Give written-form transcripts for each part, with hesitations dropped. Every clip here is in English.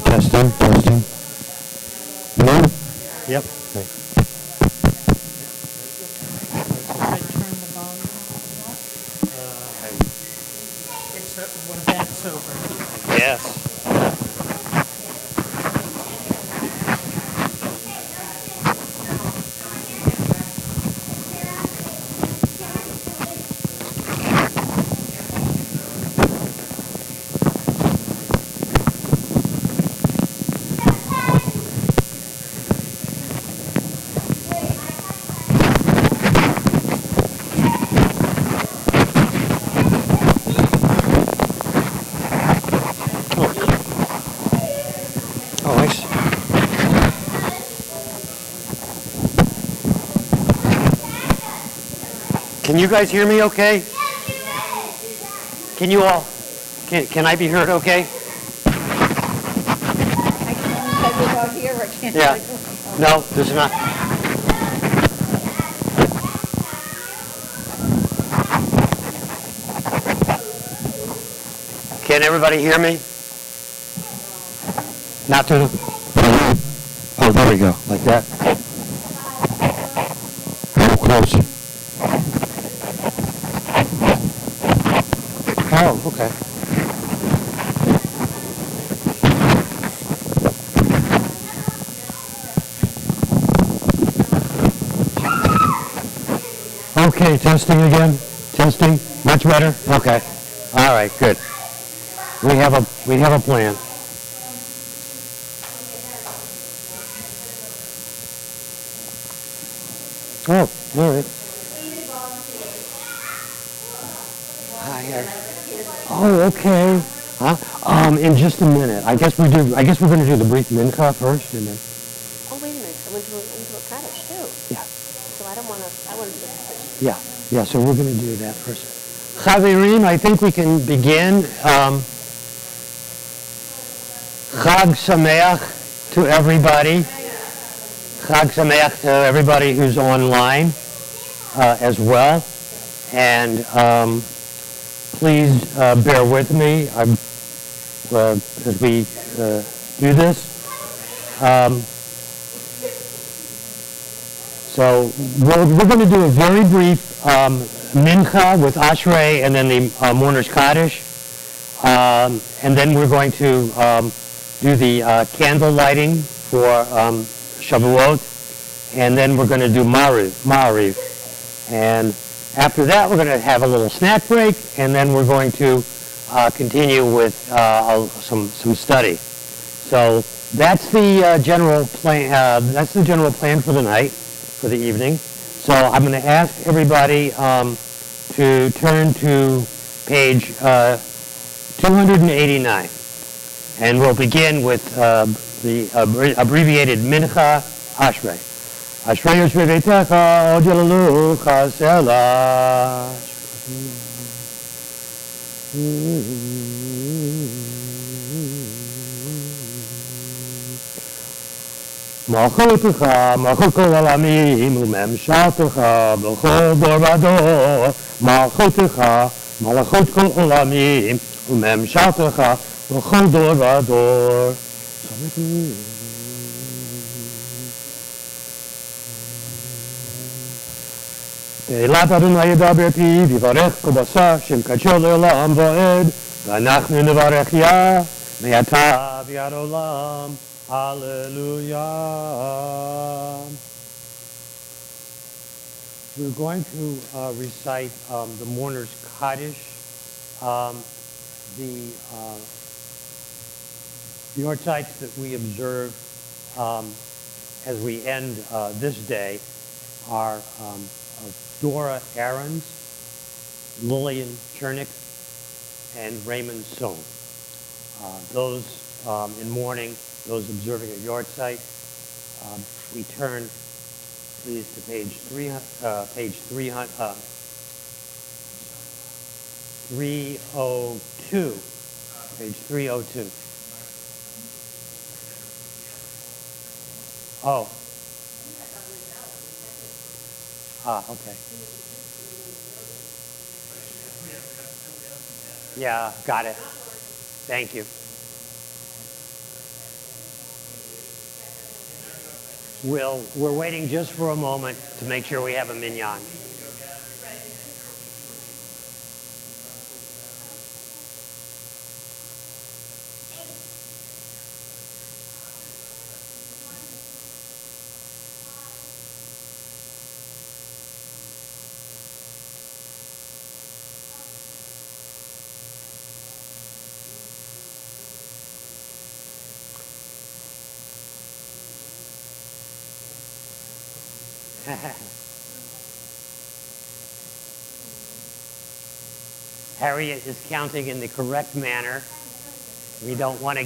Testing, testing. No? Yep. Okay. When that's over. Yes. Oh, nice. Can you guys hear me okay? Can you all, can I be heard okay? I can't tell you out here, I can't Yeah. tell you. No, there's not. Can everybody hear me? Not to the... Oh, there we go, like that. Oh, close. Oh, okay. Okay, testing again. Testing. Much better. Okay. All right. Good. We have a plan. Oh, all right. Hi, here. Oh, okay. Huh? In just a minute. I guess we're going to do the brief mincha first, and then. Oh, wait a minute. I went to a cottage, too. Yeah. So I want to do this. Yeah. So we're going to do that first. Chavirim, I think we can begin. Chag Sameach to everybody. Chag Sameach to everybody who's online as well. And please bear with me as we do this. So we're going to do a very brief mincha with Ashrei and then the mourner's kaddish. And then we're going to do the candle lighting for Shavuot. And then we're going to do Ma'ariv. And after that, we're going to have a little snack break, and then we're going to continue with some study. So that's the general plan. That's the general plan for the night, for the evening. So I'm going to ask everybody to turn to page 289, and we'll begin with the abbreviated Mincha Ashrei. Ashrei Yoshvei Beitecha Od Yalalu Chasela. Malchutecha, Malchut Kol Alamim, Umemshaltecha, B'chol Dor Vador. Malchutecha, Malchut Kol Alamim, Umemshaltecha, B'chol Dor Vador. ואילת אדוני ידבר פיו, יברך כל בשר, שם קדשו לעולם ועד, ואנחנו נברך יה, מעתה ועד עולם. Hallelujah. We're going to recite the mourner's Kaddish. The Yortzites that we observe as we end this day are Dora Aarons, Lillian Chernick, and Raymond Sohn. Those in mourning, those observing a Yortzeit, we turn please to page 300, page 302. Page 302. Oh. Okay. Yeah, got it. Thank you. We're waiting just for a moment to make sure we have a minyan. Harriet is counting in the correct manner. We don't want to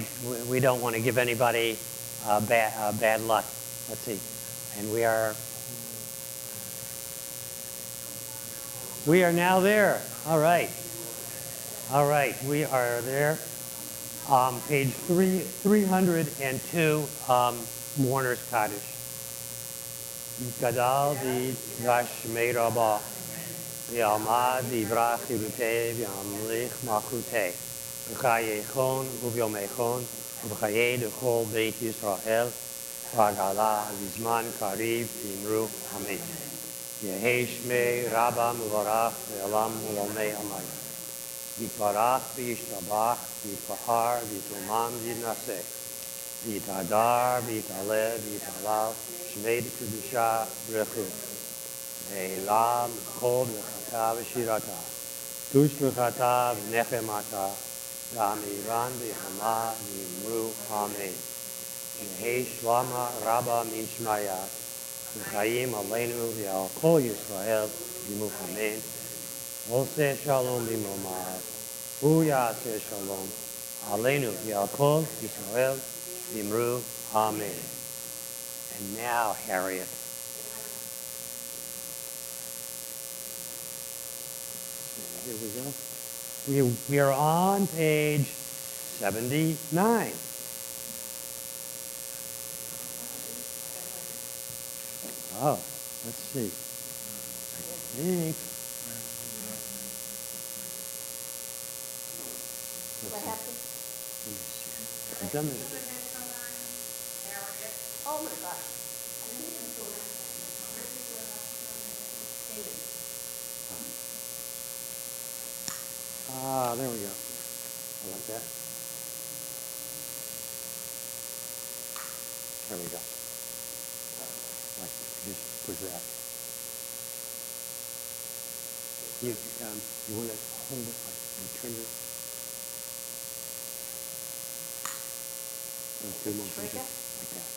give anybody bad luck. Let's see, and we are now there. All right, we are there. Page 302, Mourner's Kaddish. Gadal v'drash mei rabah, v'yalmad v'yivrach yirutei v'yamlich malchutei, v'chayechon u'v'yomechon u'v'chayei d'chol beit Yisrael, v'agala v'zman kariv v'imru amen. Yehi shmei rabba mevarach v'yalam u'lamei amay. Yitvarach v'yishtabach v'yitpahar v'yitumam v'yitnaseh. V'yitadar v'yitaleh v'yitalal Shmei Kedusha Brechu. Ve'elam Kol B'chata V'shirata. Tush B'chata V'nechemata. V'amiran V'chama V'imru Amen. Yehi Shlama Rabba Min Shmaya. V'chayim Aleinu V'al Kol Yisrael V'imru Amen. Oseh Shalom B'momad. Hu Yaseh Shalom. Aleinu V'al Kol Yisrael V'imru Amen. And now, Harriet. Here we go. We are on page 79. Oh, let's see. I think. What happened? Let me see. I've done this. Oh my gosh. There we go. I like that. There we go. Like, just push that. You want to hold it like and turn it. Two more Trigger? like that.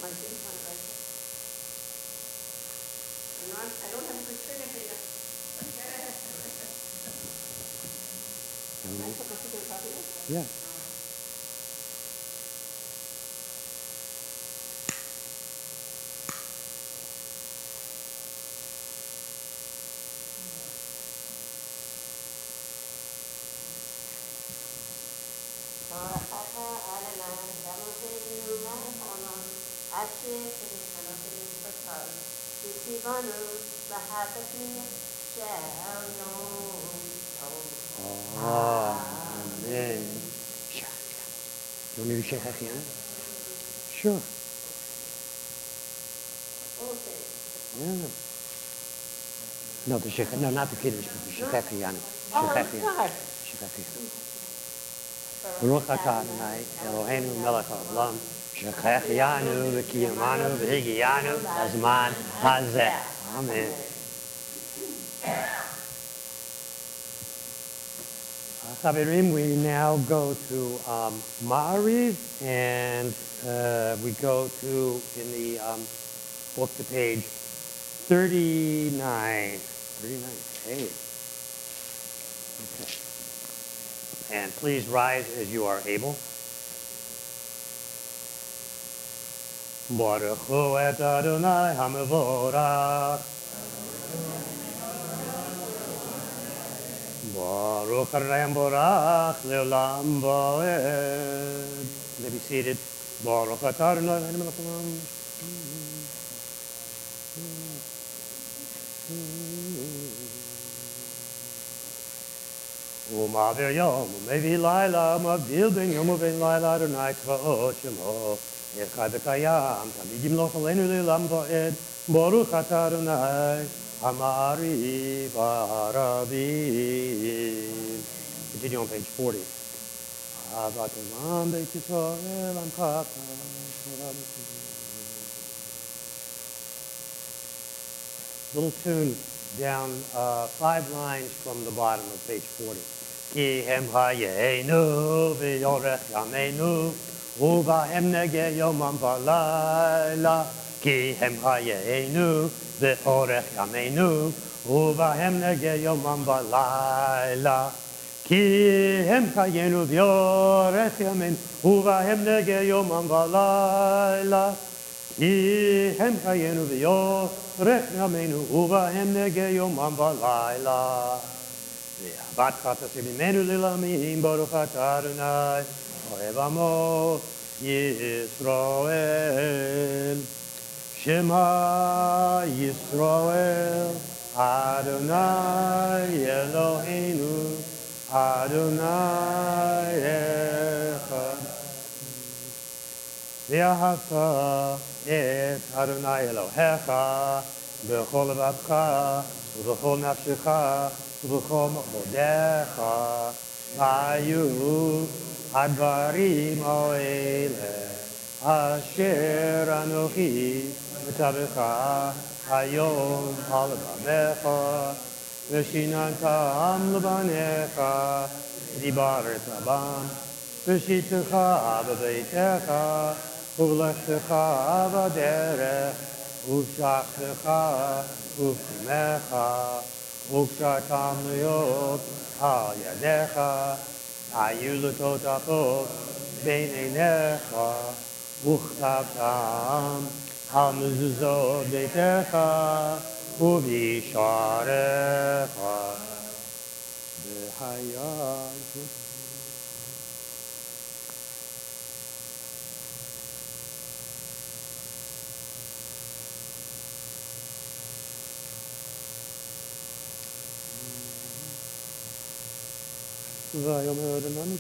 My thing on it right there. I don't have a good trigger finger. Can I put my finger on top of it? Yeah. Amen. Sure. You want me to shake that hand? Sure. Okay. Yeah. No, no, not the Kiddush, but the Shechechiyanu. Oh, I'm sorry. Baruch atah Adonai Eloheinu melech haolam shechechiyanu v'kiyamanu v'higiyanu hazman hazeh. Amen. Chaverim, we now go to Ma'ariv, and we go to, in the book, to page 39. 39, okay. Okay. And please rise as you are able. Baruch hu et Adonai hamevorach. Baruch Hashem borach leolam vaed. You may be seated. Baruch Adonai hamevorach. U'ma'avir yom, u'mevi layla, u'ma'avdil ben yom u'ben layla, Adonai tzva'ot shemo, echad v'kayam, tamid yimloch aleinu le'olam va'ed, Baruch atah Adonai, ha'ma'ariv ha'arabim. Continue on page 40. Ahavat olam beit Yisrael, amkata, little tune down 5 lines from the bottom of page 40. Ki hem hayenu v'yorech yameinu uvahem nege yomam v'layla. Ki hem hayenu v'yorech yameinu uvahem nege yomam v'layla. Ki hem hayenu v'yorech yameinu uvahem nege yomam v'layla. Ki hem hayenu v'yorech yameinu uvahem nege yomam v'layla. V'ahavat chatas b'menu lilamim baruch atah Adonai ohev amo Yisroel. Shema Yisroel Adonai Eloheinu Adonai echad. V'ahavta et Adonai Elohecha b'chol levavecha ובכל נפשך ובכל מאודיך היו הדברים האלה אשר אנוכי מצווך היום על לבניך ושיננתם לבניך דיברת בם ושיתך בביתך ובלכתך בדרך ובשכתך ובשמך וקשרתם להיות על ידיך היו לטוטפות בין עיניך וכתבתם על מזוזות ביתך ובשעריך בחיי. ויאמר אדוני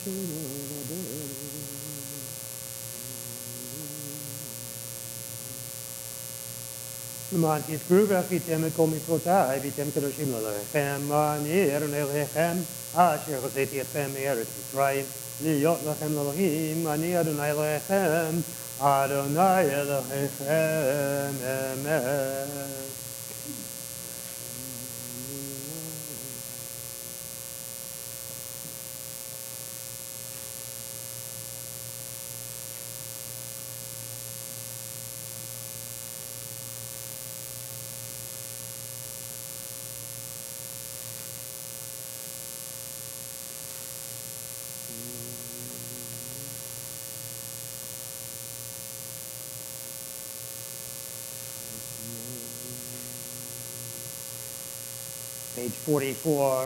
למען תזכרו ועשיתם את כל מצוותיי והייתם קדושים ללכם אני אדוני אלוהיכם אשר הוצאתי אתכם מארץ מצרים להיות לכם לאלוהים אני אדוני אלוהיכם אדוני אלוהיכם אמת. Page 44,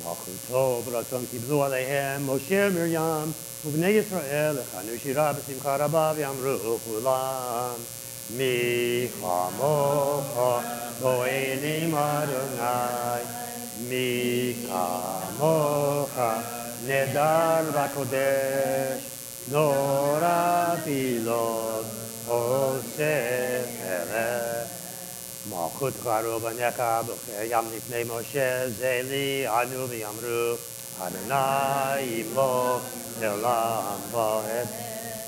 ומלכותו ברצון קיבלו עליהם משה מרים ובני ישראל הכנו שירה בשמחה רבה ואמרו כולם מי כמוך באלים אדוני מי כמוך נדר וקודש נורא פילות עושה פרק. חוט חרו בנך ים לפני משה זה לי ענו ויאמרו אדוני ימלוך לעולם ועד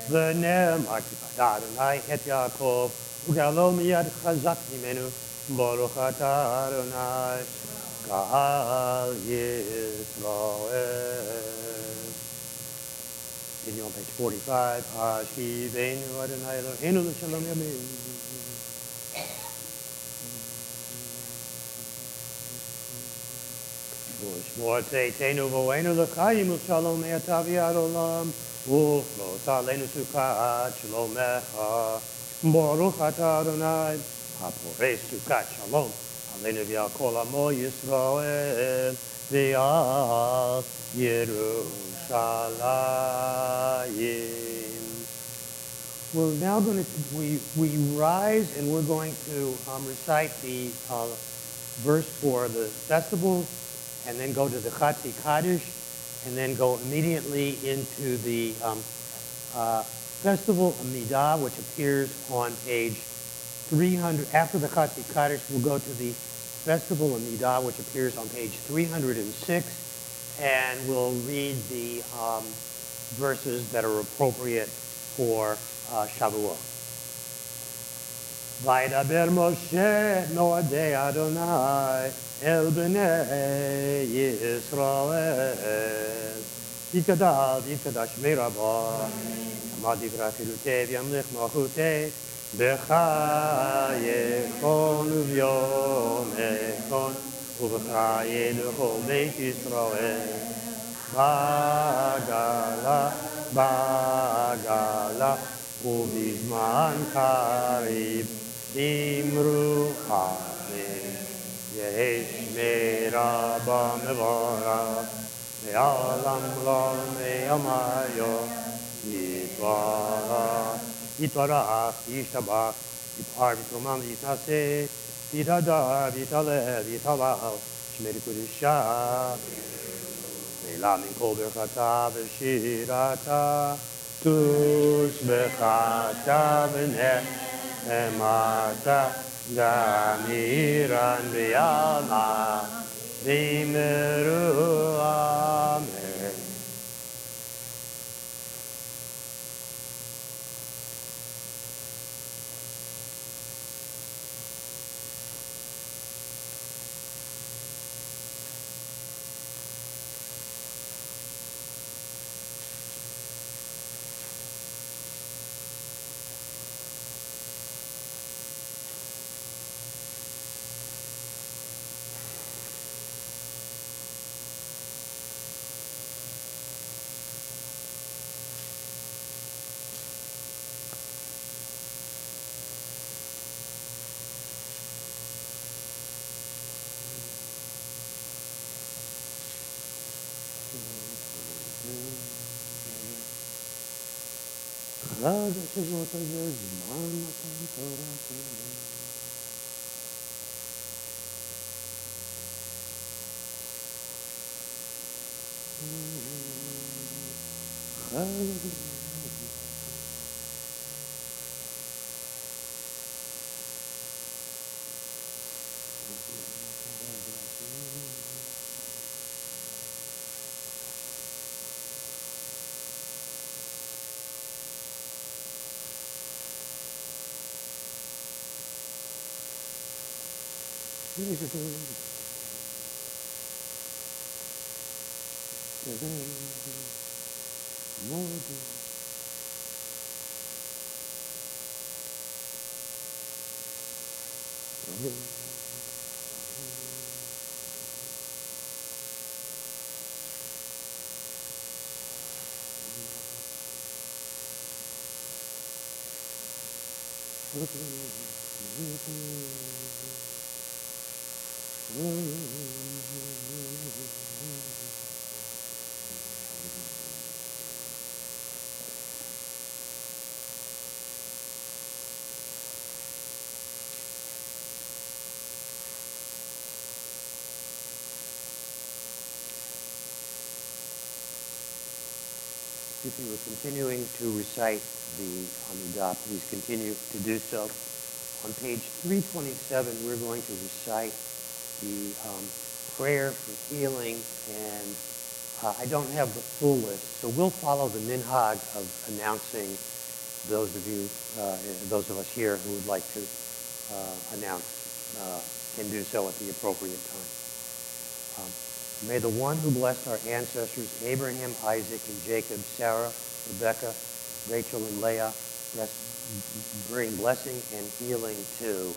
ונאמר כי פדה אדוני את יעקב וגאלו מיד חזק ממנו ברוך אתה אדוני גאל ישראל. Continue on page 45. Hashivenu Adonai Eloheinu l'shalom yamin. U'shmor tzeitenu v'oenu l'chaim u'shalom me'ata v'yad olam u'chlos aleinu sukat shalomecha baruch ata Adonai hapores sukat shalom aleinu v'yal kol amo Yisrael v'yal Yerushalayim. We're now going to, we rise and we're going to recite the verse for the festival and then go to the Chatzi Kaddish and then go immediately into the festival of Midah, which appears on page 300. After the Chatzi Kaddish, we'll go to the festival of Midah, which appears on page 306. And we'll read the verses that are appropriate for Shavuot. Vaydaber Moshe moadei Adonai el bnei Yisrael yikadav yikadash meirabah amad yivra chilutei v'yamlich malchutei b'chayechon u'vyomechon ובחיי לכל בית ישראל בגלה בגלה ובזמן קריב אמרו חכמים יש מירה במבורך מעולם לא מימיו יתברך ישתבח יפאר ויתרומם ויתנשא ויתהדר, ויתהלל, ויתהלל, שמר קודשה, ועילה מן כל ברכתה ושירתה, תושבחתה ונחמתה, גם אירן ויעלמה, ואמרו אמן. חג השבועות הזה זמן מתן תורתנו. חג If you are continuing to recite the Amidah, please continue to do so. On page 327, we're going to recite the prayer for healing, and I don't have the full list, so we'll follow the minhag of announcing those of you, those of us here who would like to announce can do so at the appropriate time. May the one who blessed our ancestors, Abraham, Isaac, and Jacob, Sarah, Rebecca, Rachel, and Leah, bring blessing and healing to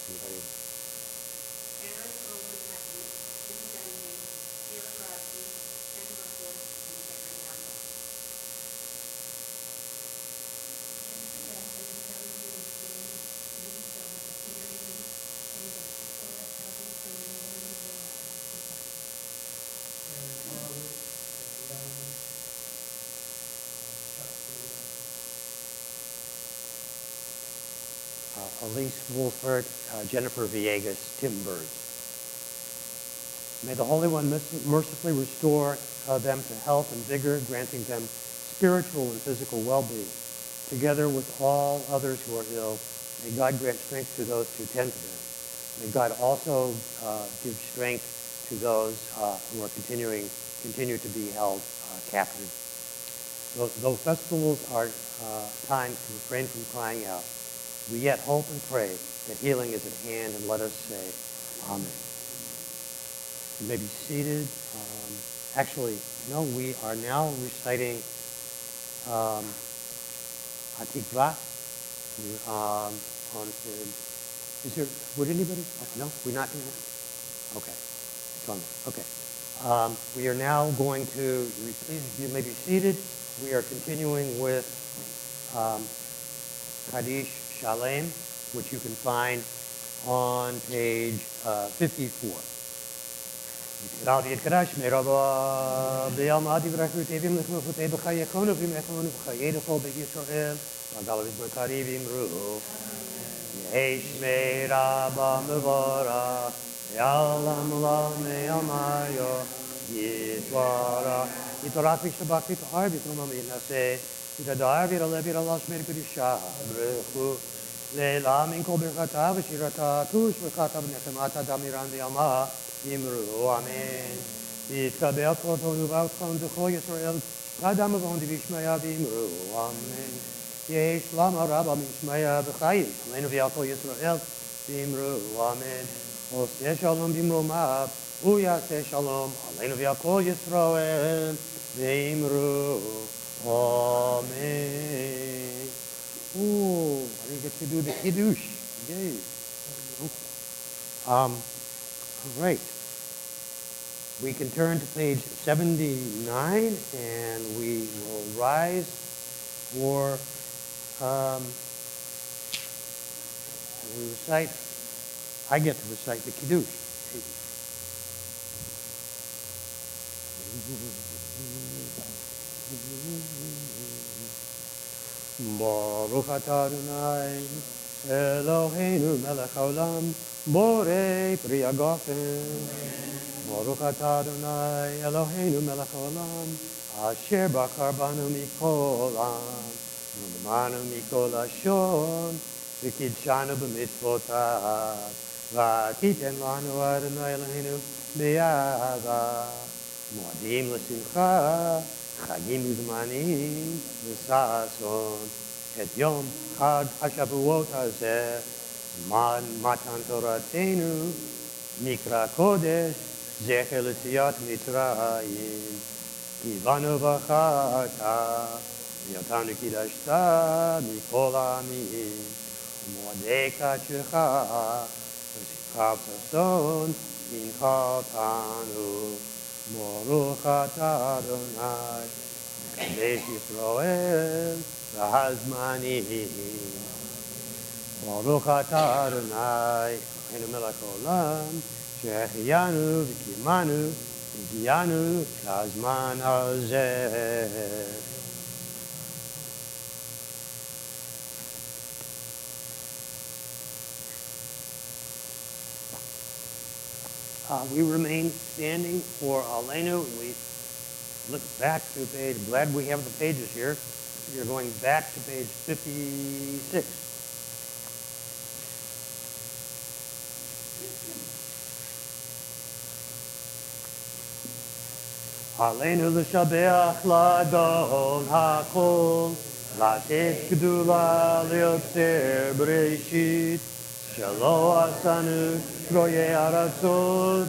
anybody? Aaron, Owen, Matthew, Jim Denby, Sheila Grassi, Ken Brooklyn, and Jeffrey Campbell. Elise Wolfert, Jennifer Villegas, Tim Birds. May the Holy One mercifully restore them to health and vigor, granting them spiritual and physical well-being. Together with all others who are ill, may God grant strength to those who tend to them. May God also give strength to those who are continue to be held captive. Though festivals are times to refrain from crying out, we yet hope and pray that healing is at hand, and let us say, Amen. You may be seated. Actually, no, we are now reciting Hatikvah. Is there, would anybody? Oh, no, we're not doing that? Okay. It's on there. Okay. We are now going to, please, you may be seated. We are continuing with Kaddish Shalem, which you can find on page 54. Rav Yitkadosh Merabah B'Yom Adivrachu Tevim Lechmufutei B'Chayekonu V'Mechonu V'Chayedecho B'Yisrael V'Gal V'Zmakari V'Imru Yesh Merabah Mevorach Ya'alam Lo Me'amayo Yitvarach Yitorach V'Shtabach V'Tahar V'Tomam Yinaseh Yitadar V'Raleh V'Ralash Mer B'Risha Brechu Leila Min Kol Birchata V'Shirata Tush V'Chata V'Nechemata Damiran V'Yamah Yimru, Amen. Yitkabel Totonu V'Avchon Z'Chol Yisrael Kadam Avon D'Vishmaya V'Yimru, Amen. Yesh Lama Rabba Mishmaya B'Chayim Aleinu V'Yakol Yisrael V'Yimru, Amen. Oseh Shalom B'Mromav Uyaseh Shalom Aleinu V'Yakol Yisrael V'Yimru, Amen. Ooh, I didn't get to do the Kiddush. Yay. All right. We can turn to page 79, and we will rise for, we recite, I get to recite the Kiddush. Baruch atah Adonai Eloheinu melech haolam borei pri hagafen. Baruch atah Adonai Eloheinu melech haolam asher bakar banu mikol am v'manu mikol hashon v'kidshanu b'mitzvotav v'titen lanu Adonai Eloheinu b'yava moadim l'simcha Chagim uzmanim v'sason et yom chag hashavuot hazeh matan toratenu mikra kodesh zecher l'tziyat mitzrayim kivanu v'chata v'yotanu kidashta mikol ha'amim u'moadei kadshecha v'simcha v'sason inchaltanu Baruch atah Adonai Mekadesh Yisrael v'hazmanim. Baruch atah Adonai Eloheinu melech haolam שהחיינו וקיימנו והגיענו לזמן הזה. We remain standing for Aleinu, and we look back to page. Glad we have the pages here. you're going back to page 56. עלינו לשבח לאדון הכל, לתת גדולה ליוצר בראשית, שלא עשנו גויי ארצות,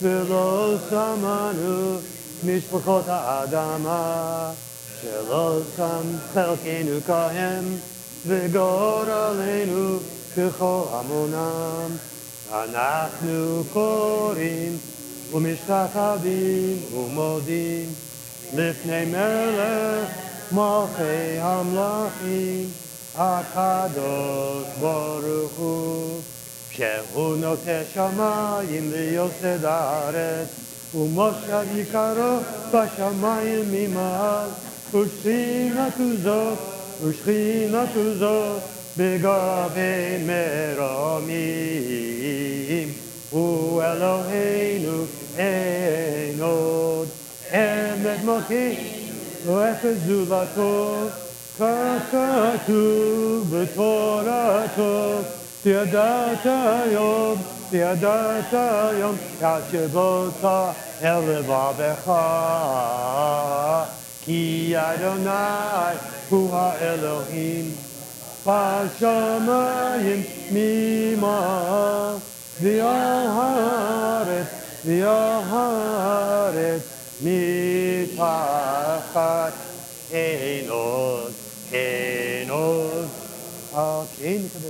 ולא שמנו משפחות האדמה, שלא שם חלקנו כהם, וגורלנו ככל המונם. אנחנו קוראים ומשתחווים ומודים לפני מלך מלכי המלכים הקדוש ברוך הוא, שהוא נוטה שמיים ויוסד הארץ, ומושב יקרו בשמיים ממעל, ושכינתו זאת בגבי מרומים. הוא אלוהינו אין עוד, אמת מלכנו אפס זולתו, ככתוב בתורתו, תידעת היום, השבות אל לבבך, כי אדוני הוא האלוהים, בשמיים ממעל, והארץ מתחת, אין עוד, כן נקבל.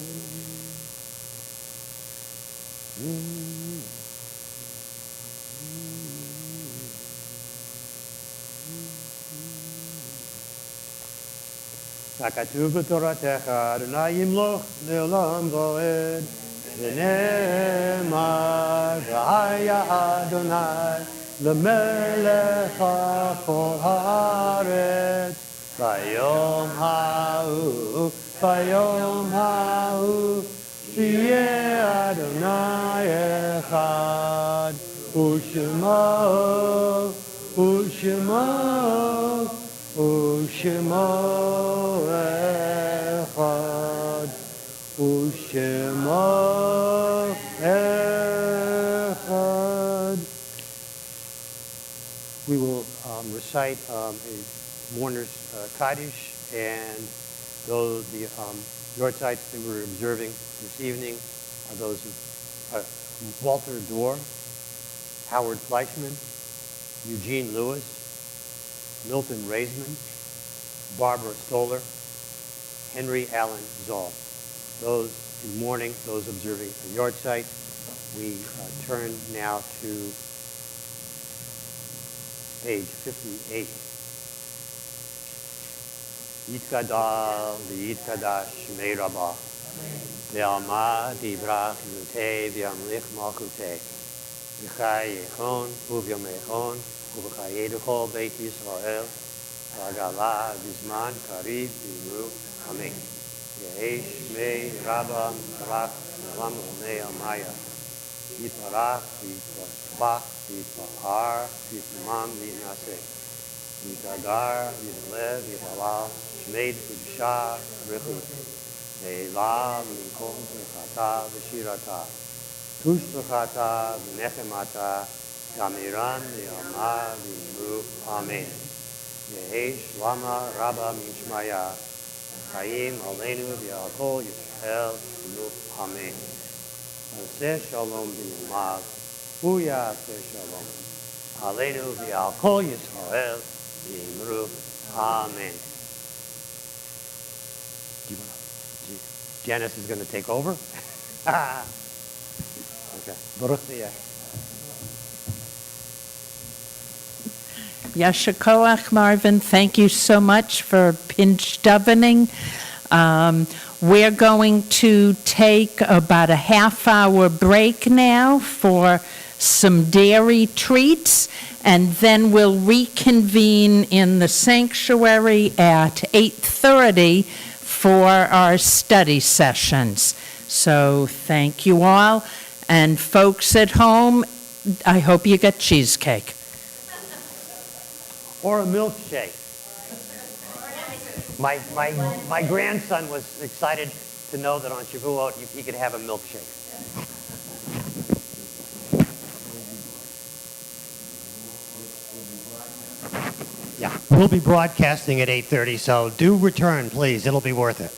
ככתוב בתורתך, אדוני ימלוך לעולם ועד, ונאמר, והיה אדוני למלך על כל הארץ, ביום ההוא, תהיה אדוני אחד, ושמו אחד, ושמו echad. We will recite a mourner's Kaddish, and those the yortzites that we're observing this evening are those of Walter Dorr, Howard Fleischman, Eugene Lewis, Milton Raisman, Barbara Stoller, Henry Allen Zoll. Those in mourning, those observing a yortzeit. We turn now to page 58. Yitkadal v'yitkadash shmei rabah, ve'alma divrach yutei v'yamlich malchutei, v'chai yechon u'vyom echon u'v'chayei d'chol beit Yisrael, v'agala v'zman karib v'imru amen. Yehesh mei rabba rach nelam l'nei amaya, yitparach v'yitpach v'yitpahar v'yitmam v'yinaseh, yitadar v'yitlev v'yithalal shmeid v'yisha v'richut, ve'ela v'minkom v'chata v'shirata, tush v'chata v'nechemata, Gamiran v'yama v'imru amen. Yehesh lama rabba min shmaya, Chaim aleinu v'yakol Yisrael v'imru amen. Aseh shalom b'nimav, Uyaseh shalom. Aleinu v'yakol Yisrael v'imru amen. Janice is going to take over. Okay. Baruch Tiyeh. Yasher Koach, Marvin, thank you so much for pinch davening. We're going to take about a half-hour break now for some dairy treats, and then we'll reconvene in the sanctuary at 8:30 for our study sessions. So thank you all, and folks at home, I hope you get cheesecake. Or a milkshake. My grandson was excited to know that on Shavuot he could have a milkshake. Yeah, we'll be broadcasting at 8:30, so do return, please. It'll be worth it.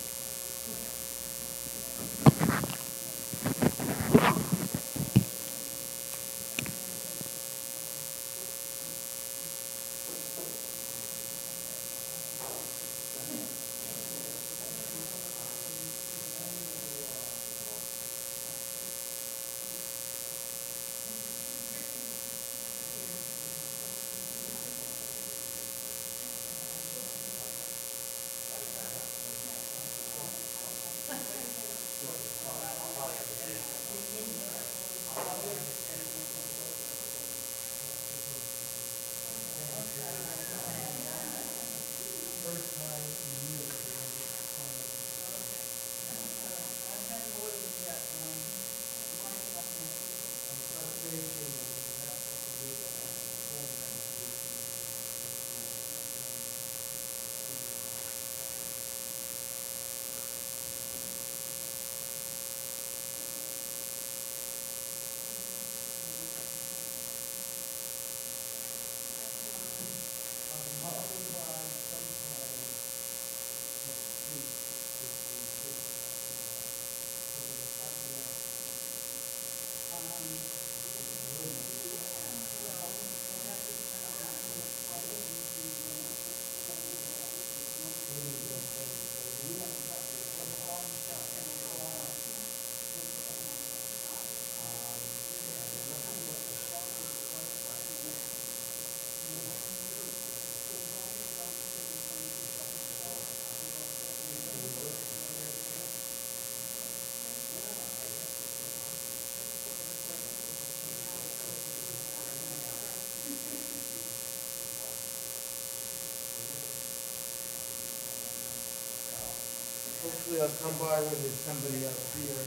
Hopefully I'll come by when there's somebody else here. Give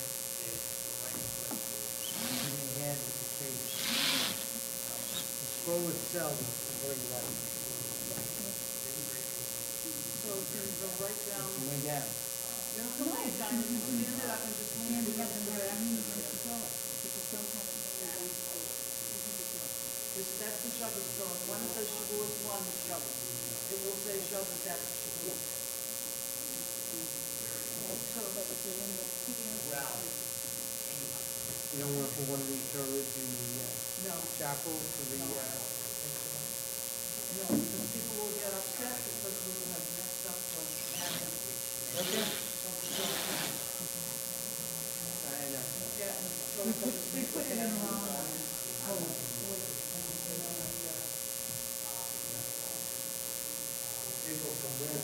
me a hand with the case. The scroll itself is very light. So can you go right down? Way down. You don't have to lay down, you can stand it up and just stand it up and go back. That's the Shavuot stone. The one that says Shavuot is one is Shavuot. It will say Shavuot after Shavuot. You don't want to put one of these Torahs in the No, chapel for the, no, because people will get upset because we will have messed up the pattern. Okay. Yeah, so they put it in wrong. People from where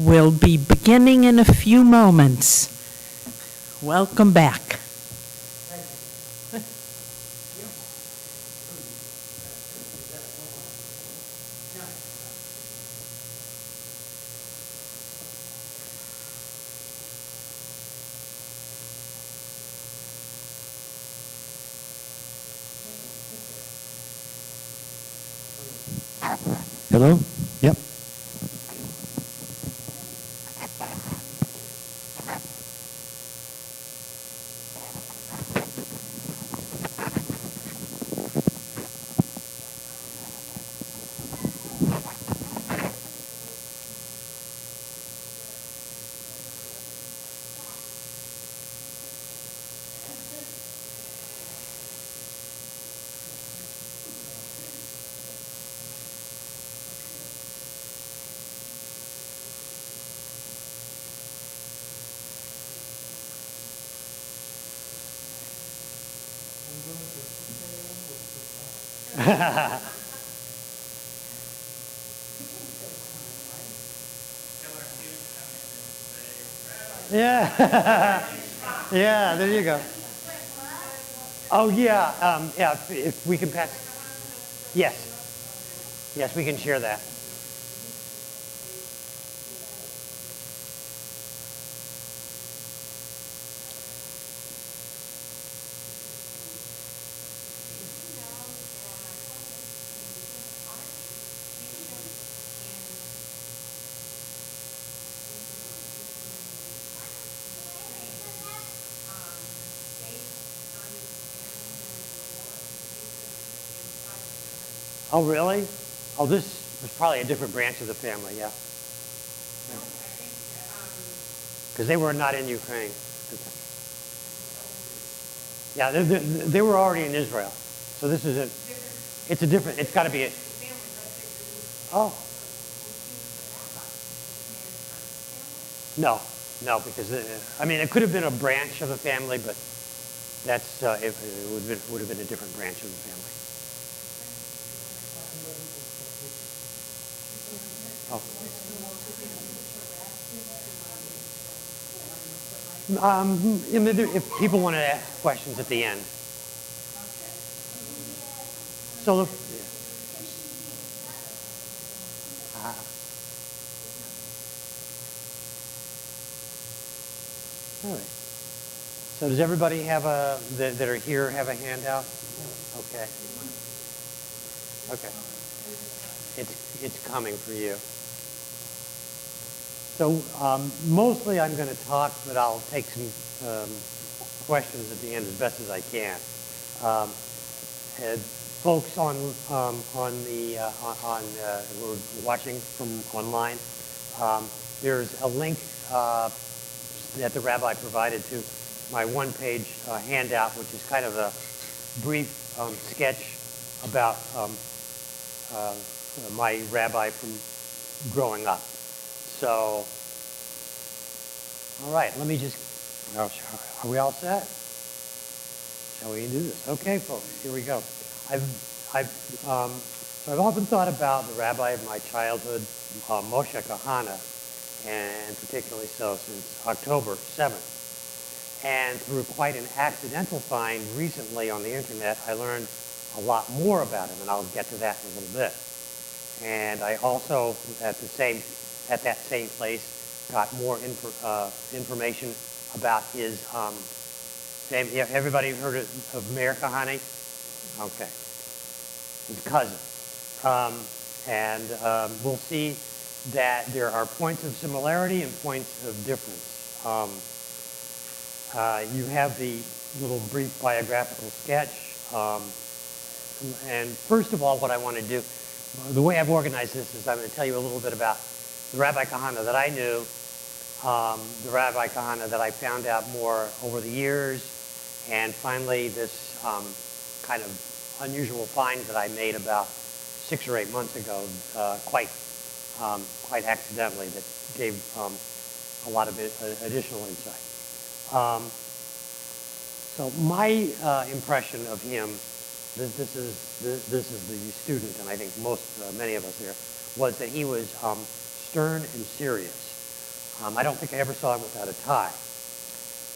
will be beginning in a few moments. Welcome back. Hello? Yep. Yeah. Yeah, there you go. Oh, yeah. Yeah, if we can pass. Yes. Yes, we can share that. Oh, really? Oh, this was probably a different branch of the family, yeah. Because they were not in Ukraine. Yeah, they were already in Israel. So this is it's a different, it's got to be oh. No, because, I mean, it could have been a branch of the family, but that's, it would have been a different branch of the family. If people want to ask questions at the end. So, all right. So does everybody have that are here have a handout? Okay. Okay. It's coming for you. So mostly I'm going to talk, but I'll take some questions at the end as best as I can. And folks on who are watching from online, there's a link that the rabbi provided to my one-page handout, which is kind of a brief sketch about my rabbi from growing up. So, all right, let me just, are we all set? Shall we do this? Okay, folks, here we go. So I've often thought about the rabbi of my childhood, Moshe Kahana, and particularly so since October 7th. And through quite an accidental find recently on the internet, I learned a lot more about him, and I'll get to that in a little bit. And I also, at that same place, got more information about his family. Everybody heard of Meir Kahane? Okay. His cousin. We'll see that there are points of similarity and points of difference. You have the little brief biographical sketch. And first of all, what I want to do, the way I've organized this is I'm going to tell you a little bit about the Rabbi Kahana that I knew, the Rabbi Kahana that I found out more over the years, and finally this kind of unusual find that I made about 6 or 8 months ago, quite accidentally, that gave a lot of additional insight. So my impression of him, this is the student, and I think many of us here, was that he was stern and serious. I don't think I ever saw him without a tie.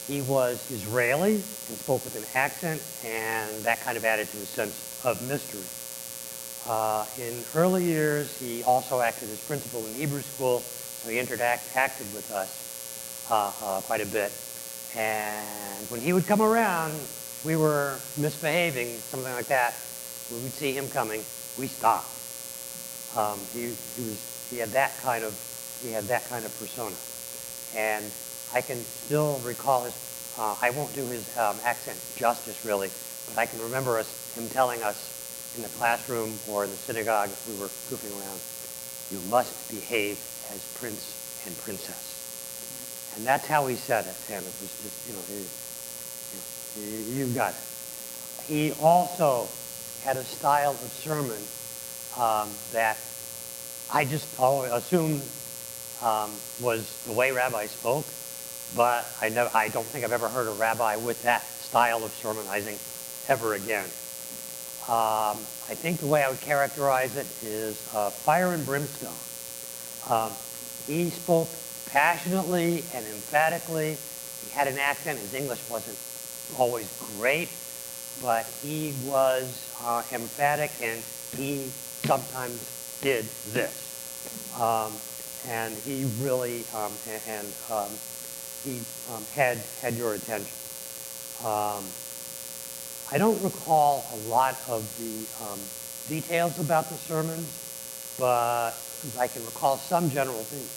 He was Israeli and spoke with an accent, and that kind of added to his sense of mystery. In early years, he also acted as principal in Hebrew school, so he acted with us quite a bit. And when he would come around, we were misbehaving, something like that. When we'd see him coming, we stopped. He had that kind of persona, and I can still recall his. I won't do his accent justice really, but I can remember him telling us in the classroom or in the synagogue if we were goofing around, "You must behave as prince and princess," and that's how he said it. And it was just, you got it. He also had a style of sermon that I just always assumed was the way rabbis spoke, but I don't think I've ever heard a rabbi with that style of sermonizing ever again. I think the way I would characterize it is fire and brimstone. He spoke passionately and emphatically. He had an accent. His English wasn't always great, but he was emphatic, and he sometimes did this. And he really had your attention. I don't recall a lot of the details about the sermons, but I can recall some general things.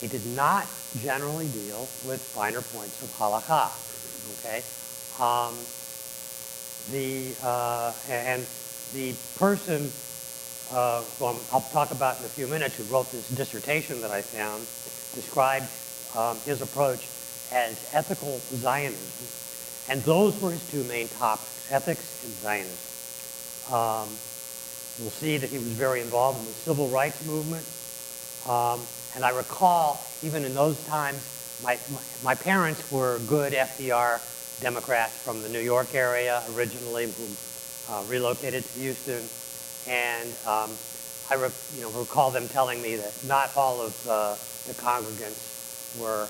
They did not generally deal with finer points of halakha. Okay, the person who I'll talk about in a few minutes, who wrote this dissertation that I found, described his approach as ethical Zionism, and those were his two main topics: ethics and Zionism. We'll see that he was very involved in the civil rights movement. And I recall, even in those times, my parents were good FDR Democrats from the New York area originally, who relocated to Houston. And I recall them telling me that not all of the congregants were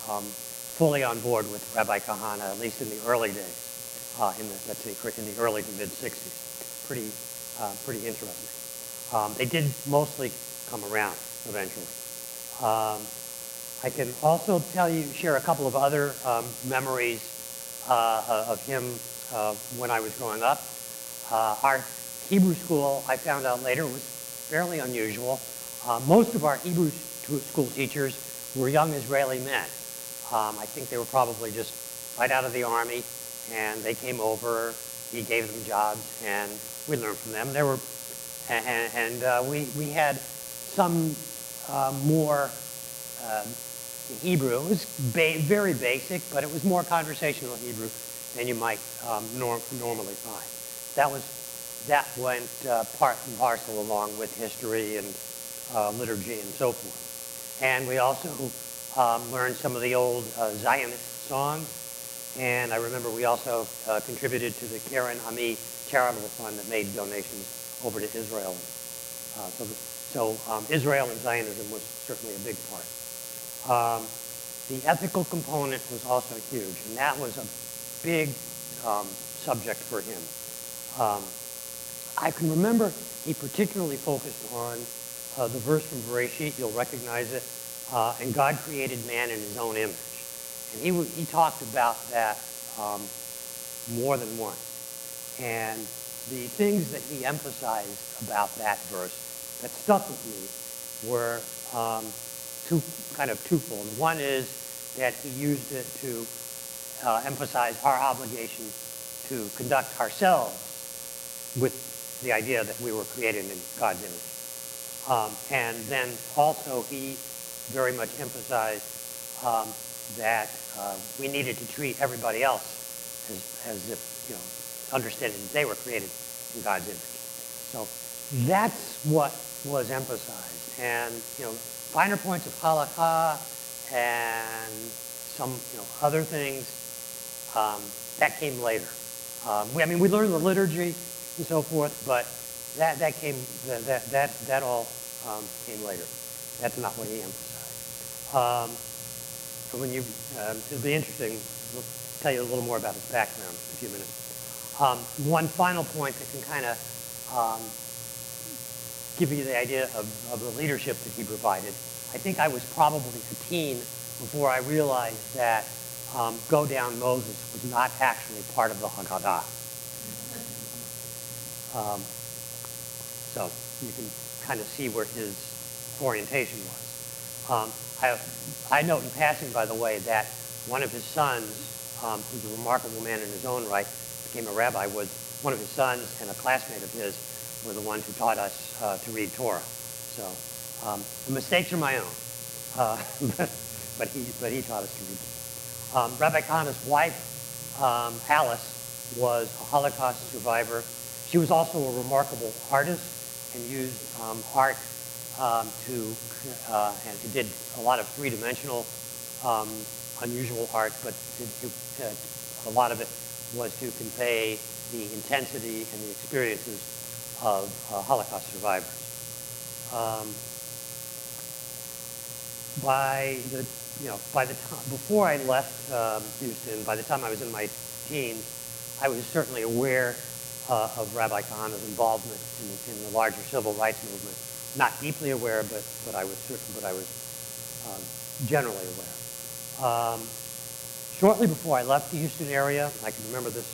fully on board with Rabbi Kahana, at least in the early days, in the early to mid 60s. Pretty interesting. They did mostly come around eventually. I can also share a couple of other memories of him when I was growing up. Our Hebrew school, I found out later, was fairly unusual. Most of our Hebrew school teachers were young Israeli men. I think they were probably just right out of the army, and they came over. He gave them jobs, and we learned from them. We had some more Hebrew. It was very basic, but it was more conversational Hebrew than you might normally find. That went part and parcel along with history and liturgy and so forth. And we also learned some of the old Zionist songs. And I remember we also contributed to the Karen Ami charitable fund that made donations over to Israel. So Israel and Zionism was certainly a big part. The ethical component was also huge, and that was a big subject for him. I can remember he particularly focused on the verse from Bereshit. You'll recognize it. And God created man in his own image. And he talked about that more than once. And the things that he emphasized about that verse that stuck with me were twofold. One is that he used it to emphasize our obligation to conduct ourselves with the idea that we were created in God's image. And then also he very much emphasized that we needed to treat everybody else as if, understanding that they were created in God's image. So that's what was emphasized. And, finer points of halakha and some, other things, that came later. We learned the liturgy and so forth, but that all came later. That's not what he emphasized. when you, it'll be interesting, we'll tell you a little more about his background in a few minutes. One final point that can kind of give you the idea of the leadership that he provided. I think I was probably a teen before I realized that Go Down Moses was not actually part of the Haggadah. So you can kind of see where his orientation was. I note in passing, by the way, that one of his sons, who's a remarkable man in his own right, became a rabbi, was one of his sons and a classmate of his were the ones who taught us to read Torah. So the mistakes are my own, but he taught us to read. Rabbi Kahana's wife, Alice, was a Holocaust survivor. She was also a remarkable artist and used art and did a lot of three-dimensional, unusual art, but a lot of it was to convey the intensity and the experiences of Holocaust survivors. By the time before I left Houston, by the time I was in my teens, I was certainly aware of Rabbi Kahana's involvement in the larger civil rights movement. Not deeply aware, but I was generally aware. Shortly before I left the Houston area, I can remember this,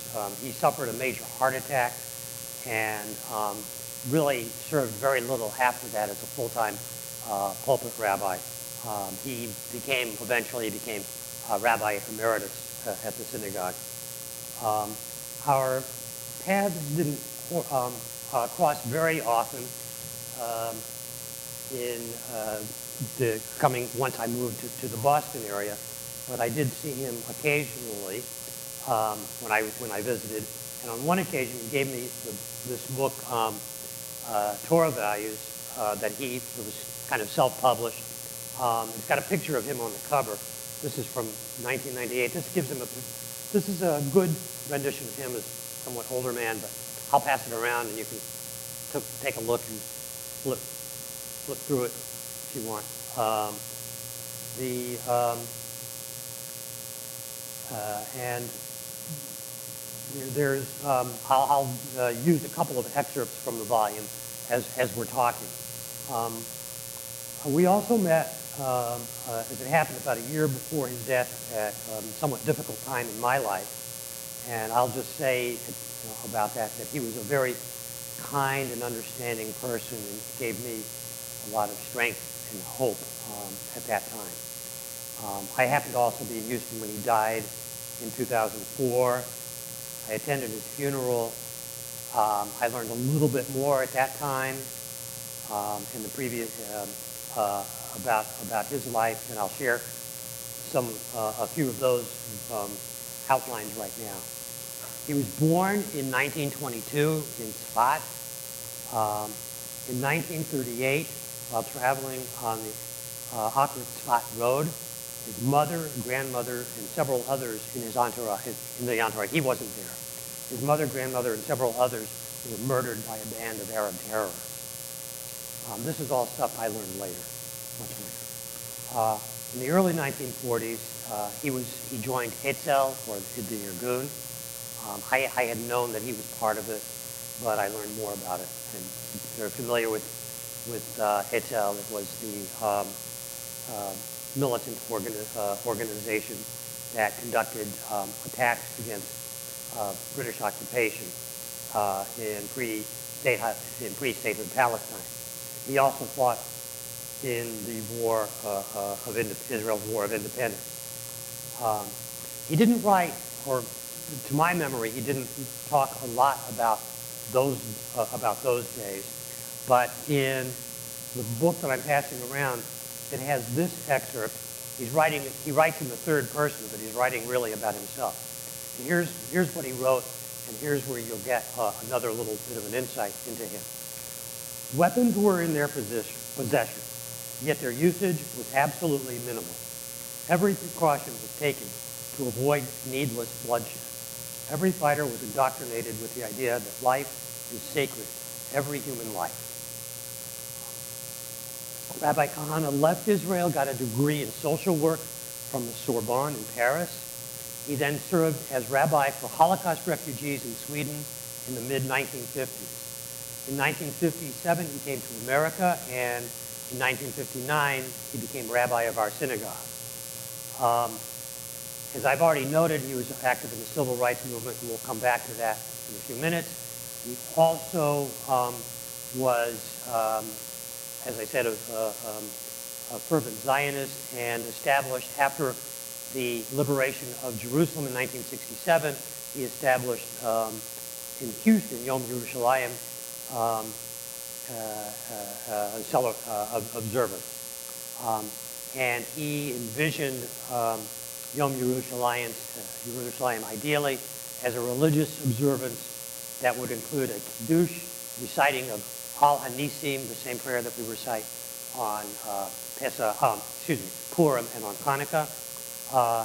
he suffered a major heart attack and really served very little after that as a full-time pulpit rabbi. He eventually became Rabbi Emeritus at the synagogue. Our paths didn't cross very often once I moved to the Boston area, but I did see him occasionally when I visited. And on one occasion, he gave me this book, Torah Values, that was kind of self-published. It's got a picture of him on the cover. This is from 1998. This is a good rendition of him as a somewhat older man, but I'll pass it around and you can take a look and flip through it if you want. And there's, I'll use a couple of excerpts from the volume as we're talking. We also met, as it happened, about a year before his death at a somewhat difficult time in my life. And I'll just say about that he was a very kind and understanding person and gave me a lot of strength and hope at that time. I happened to also be in Houston when he died in 2004. I attended his funeral. I learned a little bit more at that time in the previous about his life, and I'll share a few of those outlines right now. He was born in 1922 in Tzfat. In 1938, while traveling on the Akra Tzfat Road, his mother, grandmother, and several others in his entourage, he wasn't there. His mother, grandmother, and several others were murdered by a band of Arab terrorists. This is all stuff I learned later, much later. In the early 1940s, he joined Hetzel, or the Irgun. I had known that he was part of it, but I learned more about it. And if you're familiar with Hetzel, it was the militant organization that conducted attacks against British occupation in pre-statehood Palestine. He also fought in the war of Israel's War of Independence. He didn't write, or to my memory, he didn't talk a lot about those days. But in the book that I'm passing around, it has this excerpt. He writes in the third person, but he's writing really about himself. And here's what he wrote, and here's where you'll get another little bit of an insight into him. Weapons were in their possession, yet their usage was absolutely minimal. Every precaution was taken to avoid needless bloodshed. Every fighter was indoctrinated with the idea that life is sacred, every human life. Rabbi Kahana left Israel, got a degree in social work from the Sorbonne in Paris. He then served as rabbi for Holocaust refugees in Sweden in the mid-1950s. In 1957, he came to America, and in 1959, he became rabbi of our synagogue. As I've already noted, he was active in the civil rights movement, and we'll come back to that in a few minutes. He also was, as I said, a fervent Zionist, and established, after the liberation of Jerusalem in 1967, he established in Houston, Yom Yerushalayim, observance. And he envisioned Yom Yerushalayim ideally as a religious observance that would include a kiddush, reciting of Al Hanisim, the same prayer that we recite on Purim and on Hanukkah,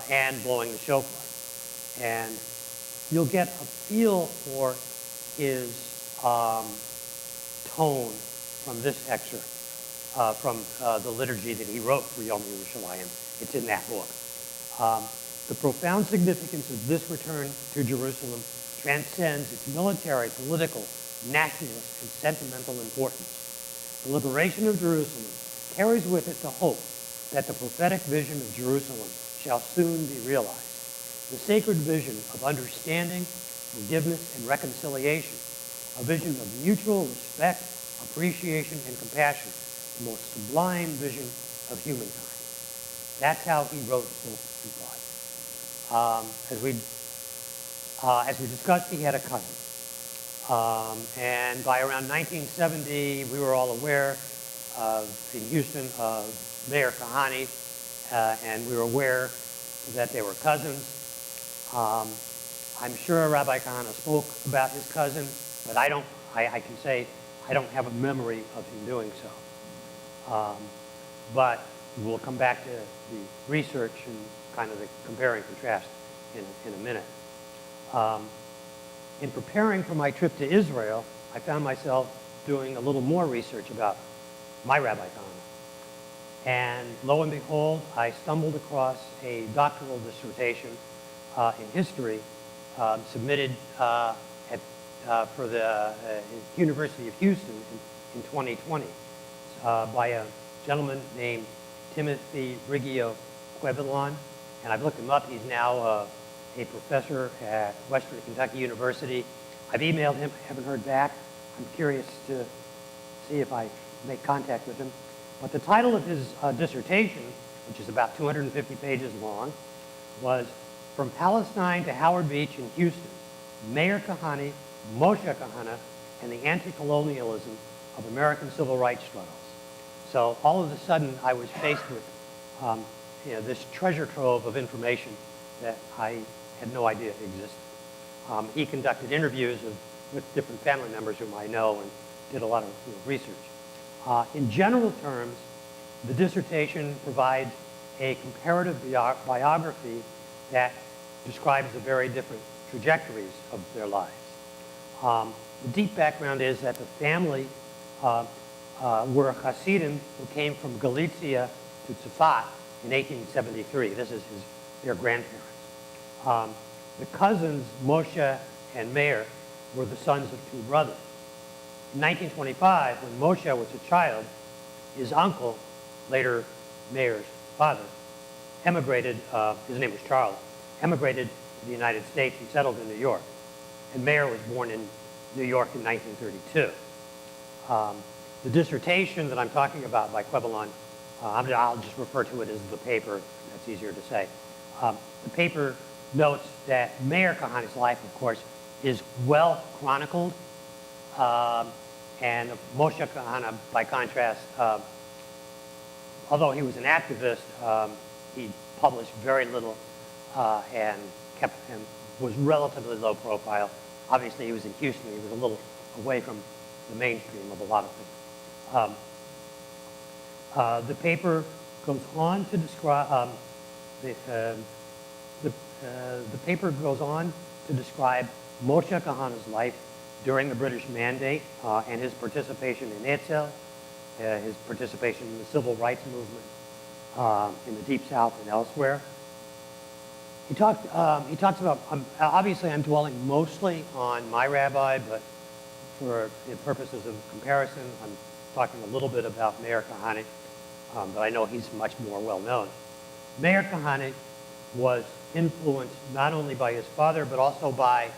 and blowing the shofar. And you'll get a feel for his tone from this excerpt, from the liturgy that he wrote for Yom Yerushalayim. It's in that book. The profound significance of this return to Jerusalem transcends its military, political, nationalist, and sentimental importance. The liberation of Jerusalem carries with it the hope that the prophetic vision of Jerusalem shall soon be realized. The sacred vision of understanding, forgiveness, and reconciliation, a vision of mutual respect, appreciation, and compassion, the most sublime vision of humankind. That's how he wrote Soul and God. As we discussed, he had a cousin. And by around 1970, we were all aware in Houston of Mayor Kahane, and we were aware that they were cousins. I'm sure Rabbi Kahane spoke about his cousin, but I can say I don't have a memory of him doing so. But we'll come back to the research and kind of the compare and contrast in a minute. In preparing for my trip to Israel, I found myself doing a little more research about my Rabbi Kahane. And lo and behold, I stumbled across a doctoral dissertation in history submitted for the University of Houston in 2020 by a gentleman named Timothy Riggio Quevilon. And I've looked him up. He's now a professor at Western Kentucky University. I've emailed him. I haven't heard back. I'm curious to see if I make contact with him. But the title of his dissertation, which is about 250 pages long, was From Palestine to Howard Beach in Houston, Mayor Kahane, Moshe Kahane, and the Anti-Colonialism of American Civil Rights Struggles. So all of a sudden, I was faced with this treasure trove of information that I had no idea existed. He conducted interviews with different family members whom I know and did a lot of research. In general terms, the dissertation provides a comparative biography that describes the very different trajectories of their lives. The deep background is that the family were Hasidim who came from Galicia to Tzfat in 1873. This is their grandparents. The cousins, Moshe and Meir, were the sons of two brothers. In 1925, when Moshe was a child, his uncle, later Meir's father, emigrated, his name was Charles, emigrated to the United States and settled in New York. And Meir was born in New York in 1932. The dissertation that I'm talking about by Quevilon, I'll just refer to it as the paper, that's easier to say. The paper notes that Meir Kahane's life, of course, is well chronicled, and Moshe Kahane, by contrast, although he was an activist, he published very little and was relatively low profile. Obviously, he was in Houston. He was a little away from the mainstream of a lot of things. The paper goes on to describe the paper goes on to describe Moshe Kahane's life during the British Mandate and his participation in Etzel, his participation in the civil rights movement in the Deep South and elsewhere. He talks about, obviously I'm dwelling mostly on my rabbi, but for the purposes of comparison, I'm talking a little bit about Meir Kahane, but I know he's much more well known. Meir Kahane was influenced not only by his father, but also by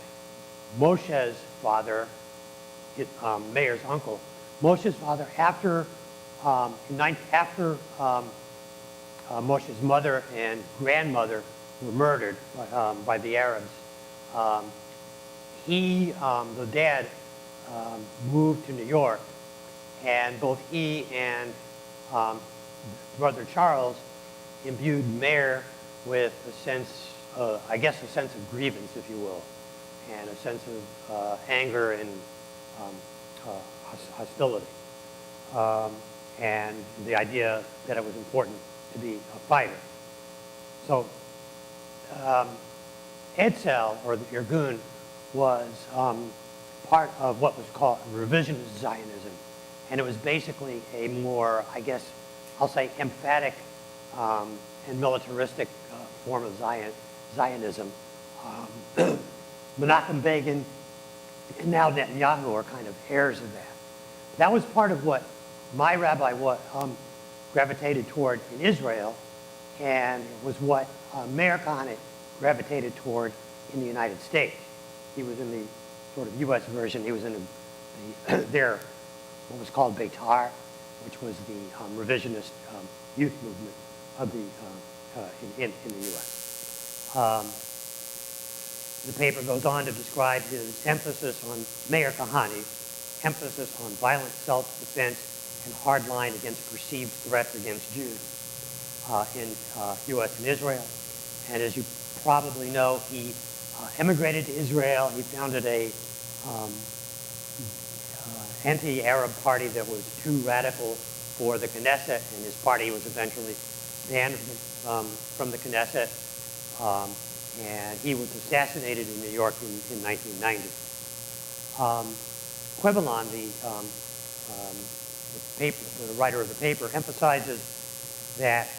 Moshe's father, Meir's uncle. Moshe's father, after Moshe's mother and grandmother were murdered by the Arabs, the dad, moved to New York, and both he and brother Charles imbued Meir with a sense, I guess, a sense of grievance, if you will, and a sense of anger and hostility, and the idea that it was important to be a fighter. So Etzel, or the Irgun, was part of what was called revisionist Zionism. And it was basically a more, I guess, I'll say emphatic and militaristic form of Zionism. Menachem Begin and now Netanyahu are kind of heirs of that. That was part of what my rabbi gravitated toward in Israel, and it was what Meir Kahane gravitated toward in the United States. He was in the sort of U.S. version. He was in their what was called Beitar, which was the revisionist youth movement of the in the U.S. The paper goes on to describe his emphasis on Meir Kahane's emphasis on violent self-defense and hard line against perceived threats against Jews in U.S. and Israel. And as you probably know, he emigrated to Israel. He founded a anti-Arab party that was too radical for the Knesset, and his party was eventually banned from the Knesset. And he was assassinated in New York in 1990. Quivalon, the writer of the paper, emphasizes that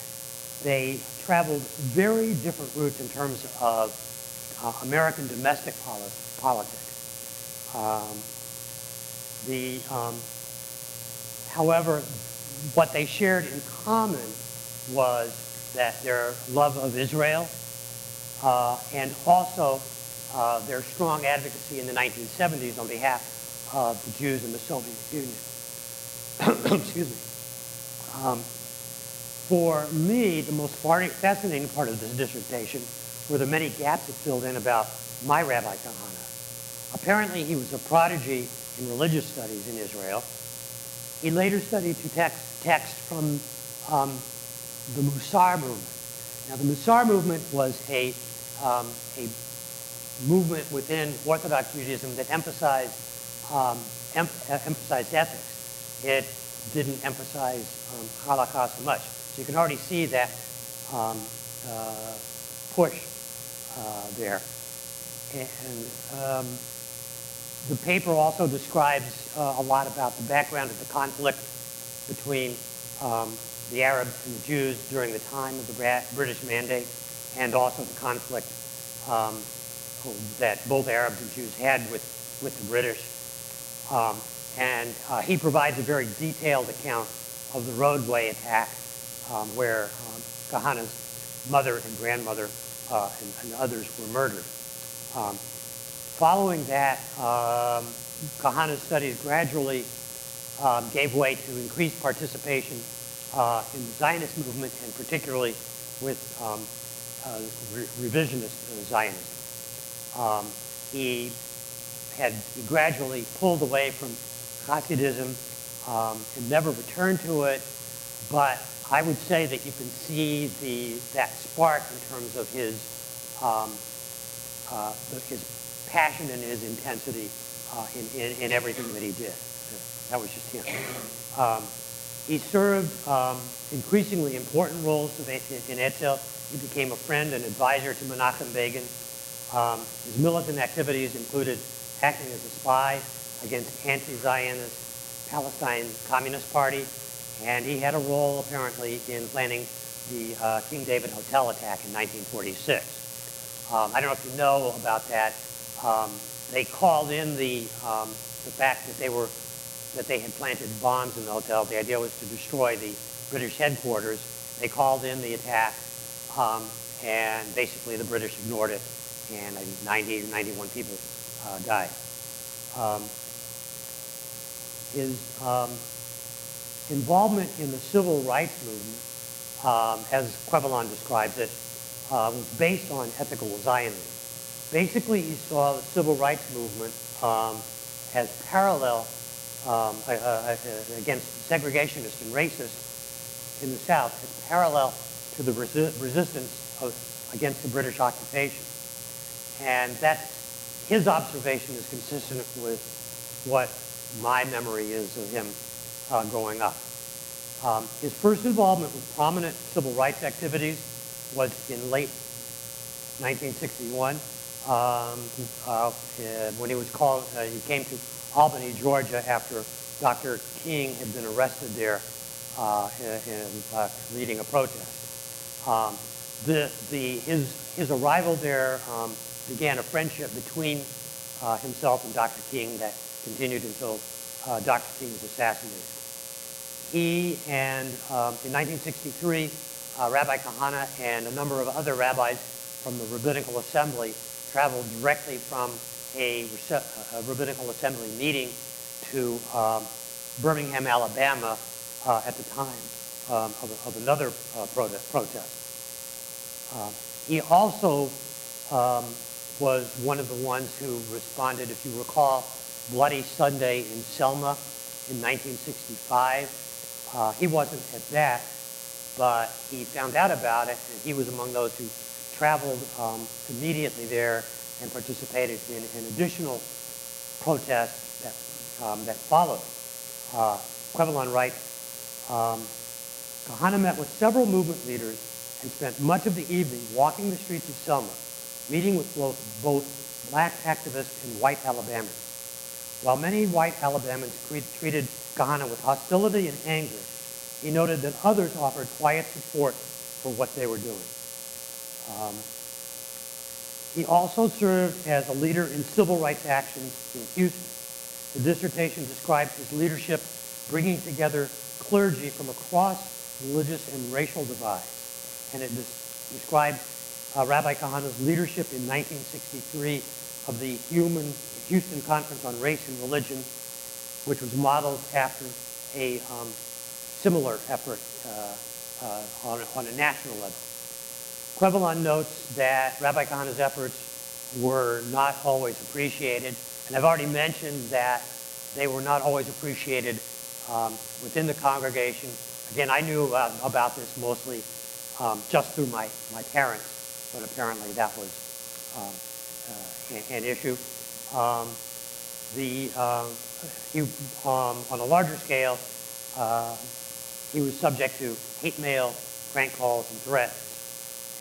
they traveled very different routes in terms of American domestic politics. However, what they shared in common was that their love of Israel and also their strong advocacy in the 1970s on behalf of the Jews in the Soviet Union. Excuse me. For me, the most fascinating part of this dissertation were the many gaps it filled in about my Rabbi Kahana. Apparently, he was a prodigy in religious studies in Israel. He later studied text from the Musar movement. Now, the Musar movement was a movement within Orthodox Judaism that emphasized ethics. It didn't emphasize Holocaust so much. So you can already see that push there. And the paper also describes a lot about the background of the conflict between the Arabs and the Jews during the time of the British Mandate, and also the conflict that both Arabs and Jews had with the British. And he provides a very detailed account of the roadway attack where Kahana's mother and grandmother and others were murdered. Following that, Kahana's studies gradually gave way to increased participation in the Zionist movement, and particularly with revisionist Zionism. He gradually pulled away from Hasidism and never returned to it, but I would say that you can see that spark in terms of his passion and his intensity in everything that he did. That was just him. He served increasingly important roles in Etzel. He became a friend and advisor to Menachem Begin. His militant activities included acting as a spy against anti-Zionist Palestine Communist Party, and he had a role apparently in planning the King David Hotel attack in 1946. I don't know if you know about that. They called in the fact that they had planted bombs in the hotel. The idea was to destroy the British headquarters. They called in the attack, and basically the British ignored it, and I think 90 or 91 people died. His involvement in the civil rights movement, as Quevelon describes it, was based on ethical Zionism. Basically, he saw the civil rights movement as parallel against segregationists and racists in the South, as parallel to the resistance against the British occupation. And his observation is consistent with what my memory is of him growing up. His first involvement with prominent civil rights activities was in late 1961 when he came to Albany, Georgia, after Dr. King had been arrested there leading a protest. His arrival there began a friendship between himself and Dr. King that continued until Dr. King was assassinated. He and, in 1963, Rabbi Kahana and a number of other rabbis from the Rabbinical Assembly traveled directly from a Rabbinical Assembly meeting to Birmingham, Alabama at the time of another protest. He also was one of the ones who responded, if you recall, Bloody Sunday in Selma in 1965. He wasn't at that, but he found out about it, and he was among those who traveled immediately there and participated in an additional protest that followed. Quevelon writes, Kahana met with several movement leaders and spent much of the evening walking the streets of Selma, meeting with both black activists and white Alabamans. While many white Alabamans treated Kahana with hostility and anger, he noted that others offered quiet support for what they were doing. He also served as a leader in civil rights actions in Houston. The dissertation describes his leadership bringing together clergy from across religious and racial divides. And it describes Rabbi Kahana's leadership in 1963 of the Houston Conference on Race and Religion, which was modeled after a similar effort on a national level. Quevelon notes that Rabbi Kahana's efforts were not always appreciated, and I've already mentioned that they were not always appreciated within the congregation. Again, I knew about this mostly just through my parents, but apparently that was an issue. On a larger scale, he was subject to hate mail, prank calls, and threats.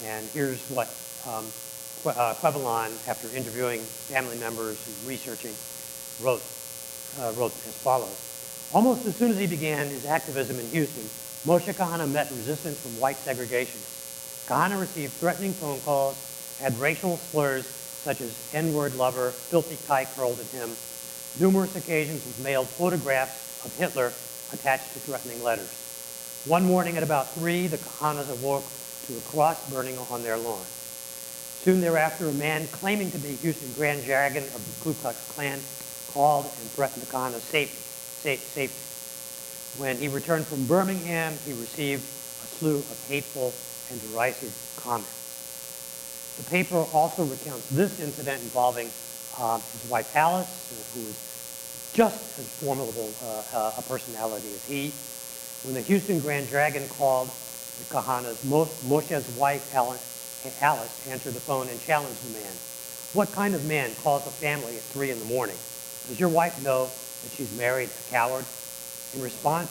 And here's what Quevelon, after interviewing family members and researching, wrote as follows. Almost as soon as he began his activism in Houston, Moshe Kahana met resistance from white segregationists. Kahana received threatening phone calls, had racial slurs such as N-word lover, filthy kike hurled at him. Numerous occasions was mailed photographs of Hitler attached to threatening letters. One morning at about 3, the Kahanas awoke to a cross burning on their lawn. Soon thereafter, a man claiming to be Houston Grand Dragon of the Ku Klux Klan called and threatened the Kahana's safety. When he returned from Birmingham, he received a slew of hateful and derisive comments. The paper also recounts this incident involving his wife Alice, who was just as formidable a personality as he. When the Houston Grand Dragon called the Kahanas, Moshe's wife Alice answered the phone and challenged the man. What kind of man calls a family at 3 in the morning? Does your wife know that she's married a coward? In response,